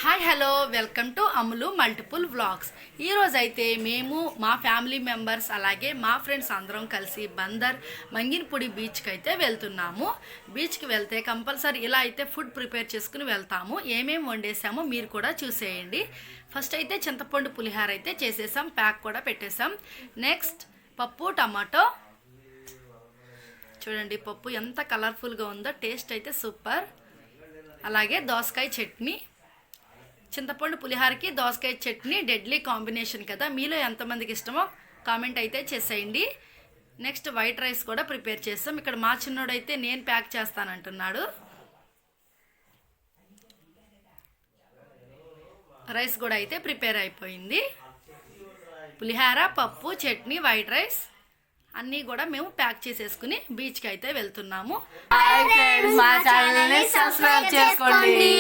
Hi hello welcome to Ammulu multiple vlogs. ఈరోజు అయితే మేము మా ఫ్యామిలీ మెంబర్స్ అలాగే మా ఫ్రెండ్స్ అందరం కలిసి బందర్ మంగినపూడి బీచ్కి అయితే వెళ్తున్నాము. బీచ్కి వెళ్తే కంపల్సరీ ఇలా అయితే ఫుడ్ ప్రిపేర్ చేసుకుని వెళ్తాము. ఏమేమి వండేసామో మీరు కూడా చూసేయండి. ఫస్ట్ అయితే చింతపండు పులిహార అయితే చేసేసాం, ప్యాక్ కూడా పెట్టేసాం. నెక్స్ట్ పప్పు టమాటో, చూడండి పప్పు ఎంత కలర్ఫుల్గా ఉందో, టేస్ట్ అయితే సూపర్. అలాగే దోసకాయ చట్నీ, చింతపండు పులిహారకి దోసకాయ చట్నీ డెడ్లీ కాంబినేషన్ కదా. మీలో ఎంతమందికి ఇష్టమో కామెంట్ అయితే చేసేయండి. నెక్స్ట్ వైట్ రైస్ కూడా ప్రిపేర్ చేస్తాం. ఇక్కడ మా చిన్నోడు అయితే నేను ప్యాక్ చేస్తానంటున్నాడు. రైస్ కూడా అయితే ప్రిపేర్ అయిపోయింది. పులిహార, పప్పు, చట్నీ, వైట్ రైస్ అన్నీ కూడా మేము ప్యాక్ చేసేసుకుని బీచ్కి అయితే వెళ్తున్నాము. మా ఛానల్ని సబ్స్క్రైబ్ చేసుకోండి.